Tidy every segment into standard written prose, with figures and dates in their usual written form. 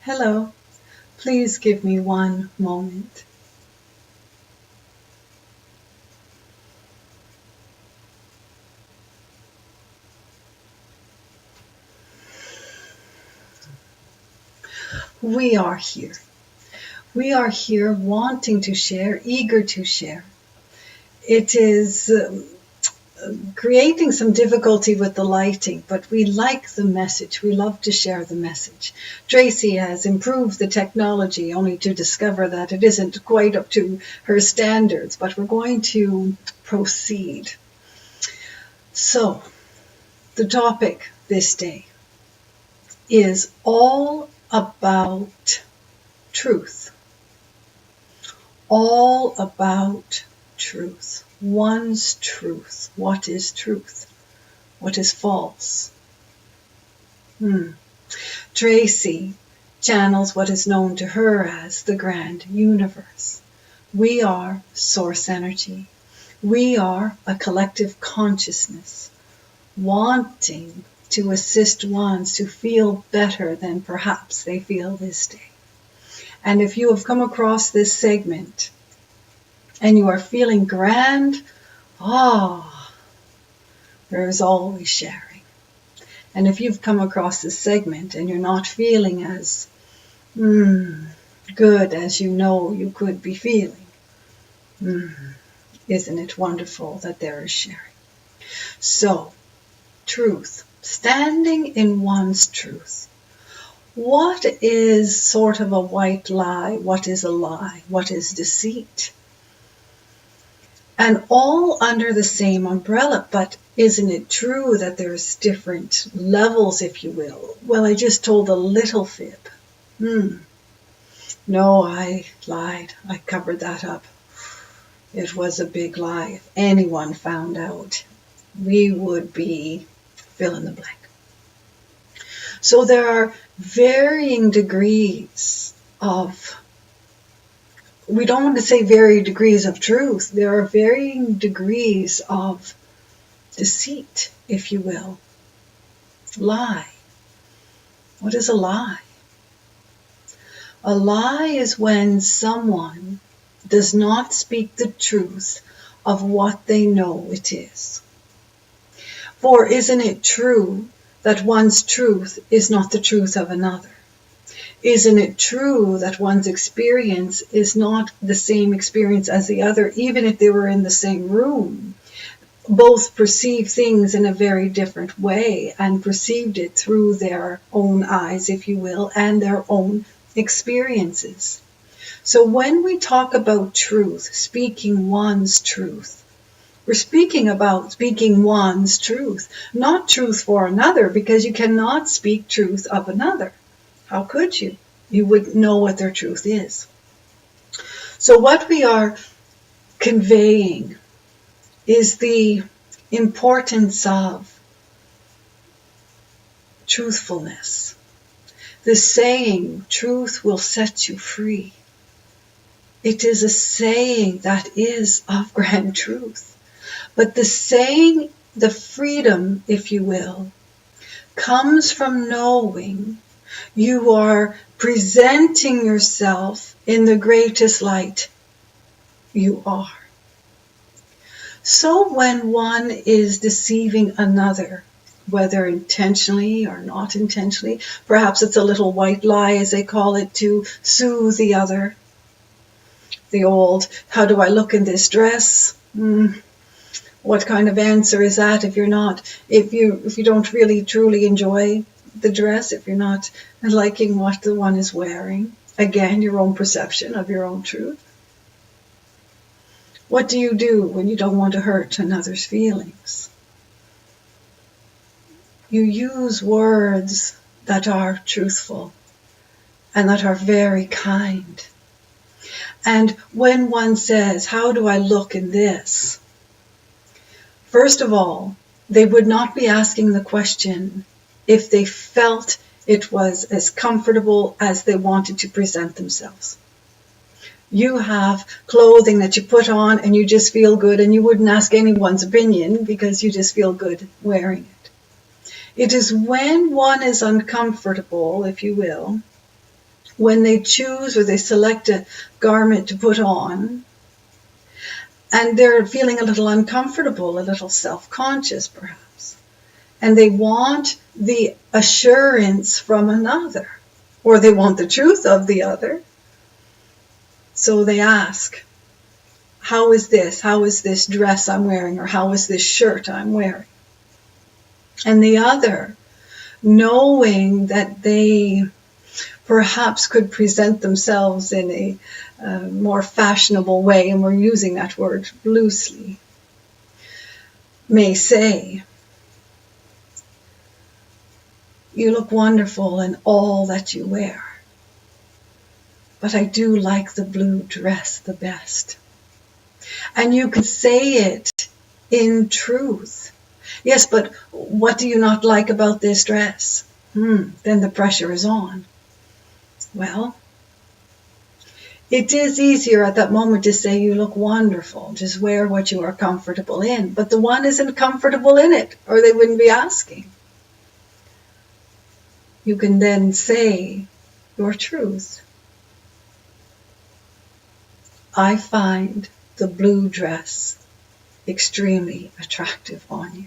Hello, please give me one moment. We are here. We are here wanting to share, eager to share. It is creating some difficulty with the lighting, but we like the message. We love to share the message. Tracy has improved the technology only to discover that it isn't quite up to her standards, but we're going to proceed. So, the topic this day is all about truth. All about truth. One's truth. What is truth? What is false? Tracy channels what is known to her as the grand universe. We are source energy. We are a collective consciousness wanting to assist ones to feel better than perhaps they feel this day. And if you have come across this segment and you are feeling grand, there is always sharing. And if you've come across this segment and you're not feeling as good as you know you could be feeling, isn't it wonderful that there is sharing? So, truth, standing in one's truth. What is sort of a white lie? What is a lie? What is deceit? And all under the same umbrella, but isn't it true that there's different levels, if you will? Well, I just told a little fib. No, I lied. I covered that up. It was a big lie. If anyone found out, we would be fill in the blank. So there are varying degrees of, we don't want to say varying degrees of truth. There are varying degrees of deceit, if you will. Lie. What is a lie? A lie is when someone does not speak the truth of what they know it is. For isn't it true that one's truth is not the truth of another? Isn't it true that one's experience is not the same experience as the other, even if they were in the same room? Both perceive things in a very different way and perceived it through their own eyes, if you will, and their own experiences. So when we talk about truth, speaking one's truth, we're speaking about speaking one's truth, not truth for another, because you cannot speak truth of another. How could you? You wouldn't know what their truth is. So what we are conveying is the importance of truthfulness. The saying, truth will set you free. It is a saying that is of grand truth. But the saying, the freedom, if you will, comes from knowing you are presenting yourself in the greatest light you are. So when one is deceiving another, whether intentionally or not intentionally, perhaps it's a little white lie, as they call it, to soothe the other. The old, how do I look in this dress? What kind of answer is that if you don't really truly enjoy the dress, if you're not liking what the one is wearing? Again, your own perception of your own truth. What do you do when you don't want to hurt another's feelings? You use words that are truthful and that are very kind. And when one says, how do I look in this? First of all, they would not be asking the question if they felt it was as comfortable as they wanted to present themselves. You have clothing that you put on and you just feel good, and you wouldn't ask anyone's opinion because you just feel good wearing it. It is when one is uncomfortable, if you will, when they choose or they select a garment to put on, and they're feeling a little uncomfortable, a little self-conscious perhaps, and they want the assurance from another, or they want the truth of the other. So they ask, how is this? How is this dress I'm wearing? Or how is this shirt I'm wearing? And the other, knowing that they perhaps could present themselves in a more fashionable way, and we're using that word loosely, may say, you look wonderful in all that you wear, but I do like the blue dress the best. And you can say it in truth. Yes, but what do you not like about this dress? Then the pressure is on. Well, it is easier at that moment to say you look wonderful. Just wear what you are comfortable in. But the one isn't comfortable in it, or they wouldn't be asking. You can then say your truth. I find the blue dress extremely attractive on you.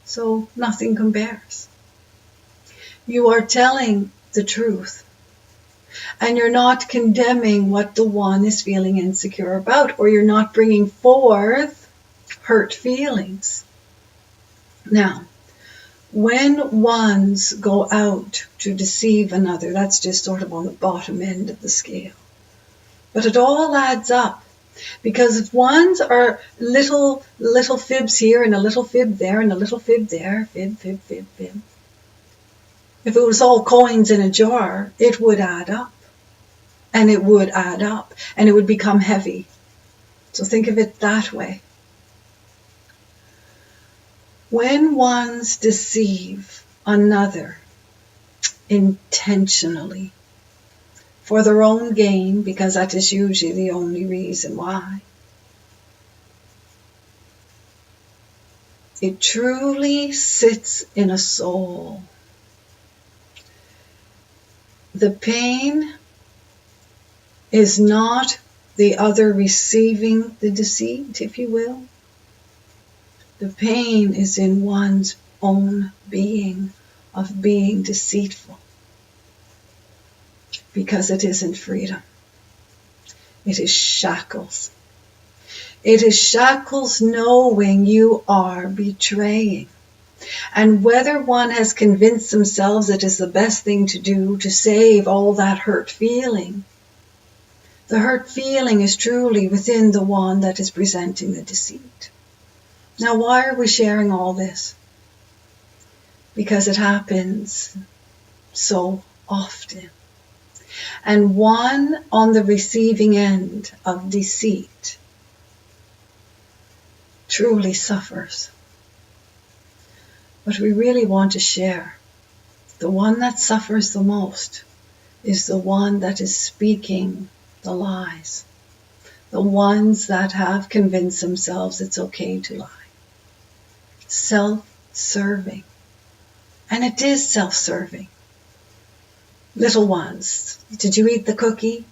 So nothing compares. You are telling the truth. And you're not condemning what the one is feeling insecure about, or you're not bringing forth hurt feelings. Now, when ones go out to deceive another, that's just sort of on the bottom end of the scale. But it all adds up. Because if ones are little fibs here and a little fib there and a little fib there, fib. If it was all coins in a jar, it would add up. And it would add up. And it would become heavy. So think of it that way. When ones deceive another intentionally for their own gain, because that is usually the only reason why, it truly sits in a soul. The pain is not the other receiving the deceit, if you will. The pain is in one's own being of being deceitful, because it isn't freedom. It is shackles. It is shackles knowing you are betraying. And whether one has convinced themselves it is the best thing to do to save all that hurt feeling, the hurt feeling is truly within the one that is presenting the deceit. Now, why are we sharing all this? Because it happens so often. And one on the receiving end of deceit truly suffers. But we really want to share. The one that suffers the most is the one that is speaking the lies. The ones that have convinced themselves it's okay to lie. Self-serving. And it is self-serving. Little ones, did you eat the cookie?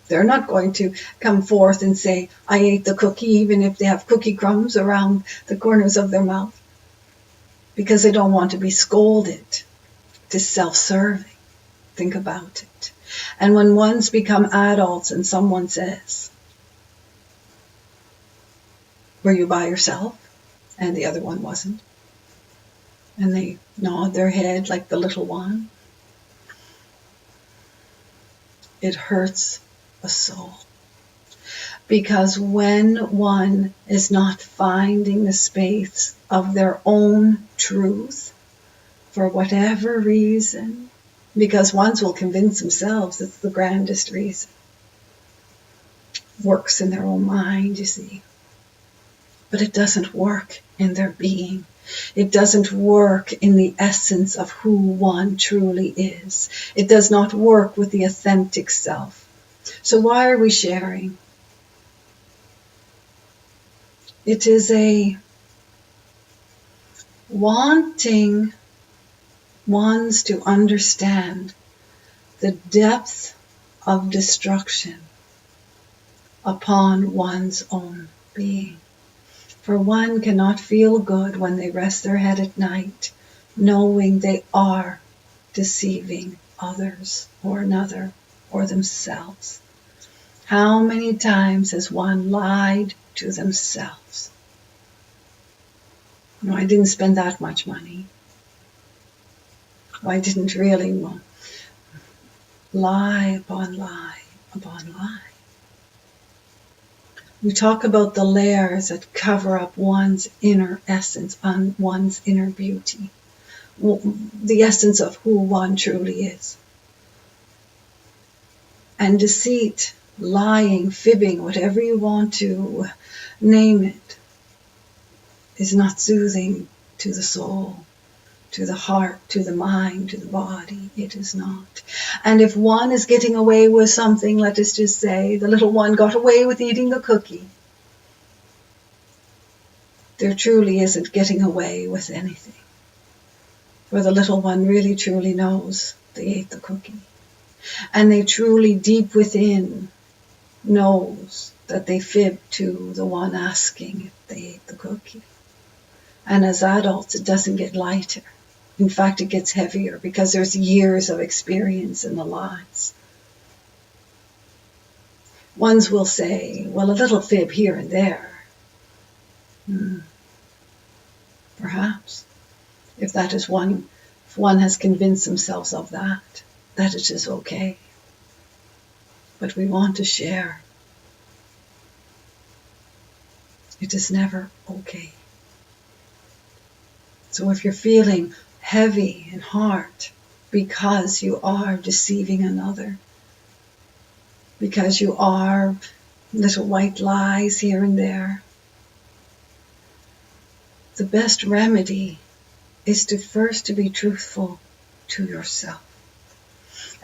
They're not going to come forth and say, I ate the cookie, even if they have cookie crumbs around the corners of their mouth, because they don't want to be scolded. It is self-serving. Think about it. And when ones become adults and someone says, were you by yourself? And the other one wasn't. And they nod their head like the little one. It hurts a soul. Because when one is not finding the space of their own truth, for whatever reason, because ones will convince themselves it's the grandest reason. Works in their own mind, you see. But it doesn't work in their being. It doesn't work in the essence of who one truly is. It does not work with the authentic self. So why are we sharing? It is a wanting ones to understand the depth of destruction upon one's own being. For one cannot feel good when they rest their head at night, knowing they are deceiving others or another or themselves. How many times has one lied to themselves? No, I didn't spend that much money. I didn't really want. Lie upon lie upon lie. We talk about the layers that cover up one's inner essence, on one's inner beauty, the essence of who one truly is. And deceit, lying, fibbing, whatever you want to name it, is not soothing to the soul, to the heart, to the mind, to the body. It is not. And if one is getting away with something, let us just say the little one got away with eating the cookie, there truly isn't getting away with anything. For the little one really truly knows they ate the cookie. And they truly deep within knows that they fibbed to the one asking if they ate the cookie. And as adults, it doesn't get lighter. In fact, it gets heavier because there's years of experience in the lies. Ones will say, well, a little fib here and there. Perhaps. If that is one, if one has convinced themselves of that it is okay. But we want to share. It is never okay. So if you're feeling heavy in heart because you are deceiving another, because you are little white lies here and there, the best remedy is to be truthful to yourself.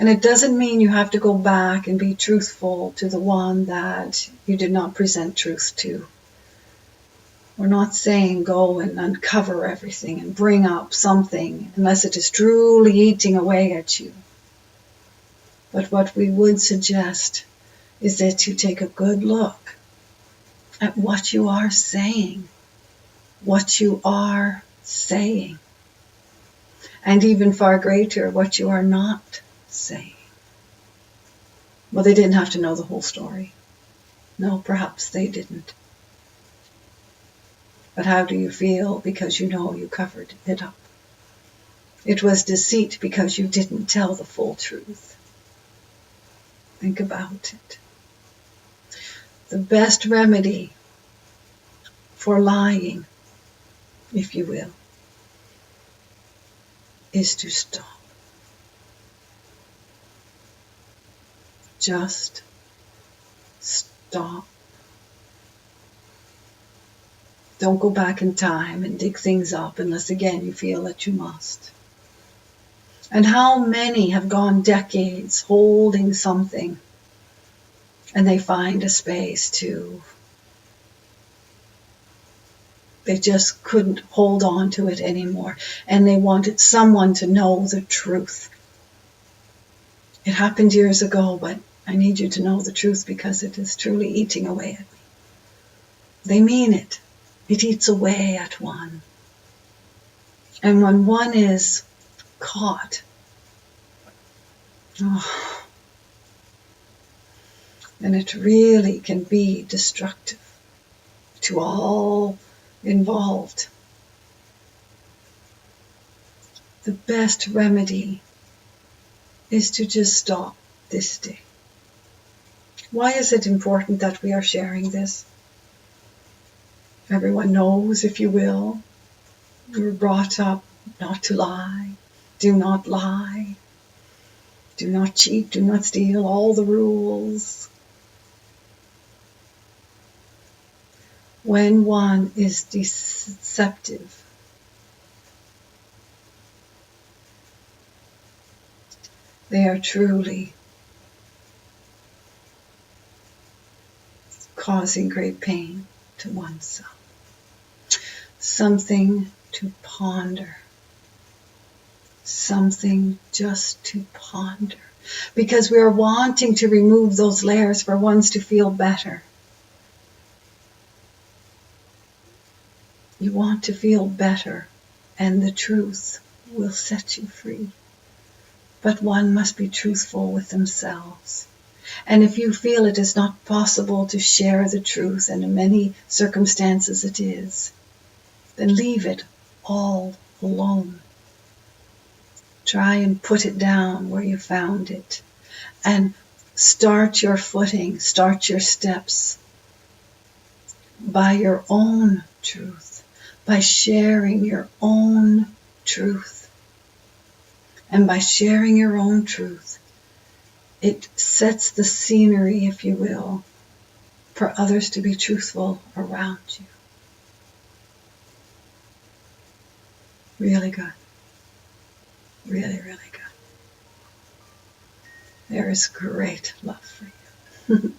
And it doesn't mean you have to go back and be truthful to the one that you did not present truth to. We're not saying go and uncover everything and bring up something unless it is truly eating away at you. But what we would suggest is that you take a good look at what you are saying. What you are saying. And even far greater, what you are not saying. Well, they didn't have to know the whole story. No, perhaps they didn't. But how do you feel because you know you covered it up? It was deceit because you didn't tell the full truth. Think about it. The best remedy for lying, if you will, is to stop. Just stop. Don't go back in time and dig things up unless again you feel that you must. And how many have gone decades holding something and they find a space to, they just couldn't hold on to it anymore and they wanted someone to know the truth. It happened years ago, but I need you to know the truth because it is truly eating away at me. They mean it. It eats away at one. And when one is caught, then it really can be destructive to all involved. The best remedy is to just stop this day. Why is it important that we are sharing this? Everyone knows, if you will, we were brought up not to lie. Do not lie. Do not cheat. Do not steal. All the rules. When one is deceptive, they are truly causing great pain to oneself. Something to ponder. something just to ponder. Because we are wanting to remove those layers for ones to feel better. You want to feel better, and the truth will set you free. But one must be truthful with themselves. And if you feel it is not possible to share the truth, and in many circumstances it is, then leave it all alone. Try and put it down where you found it. And start your footing, start your steps by your own truth, by sharing your own truth. And by sharing your own truth, it sets the scenery, if you will, for others to be truthful around you. Really good. Really, really good. There is great love for you.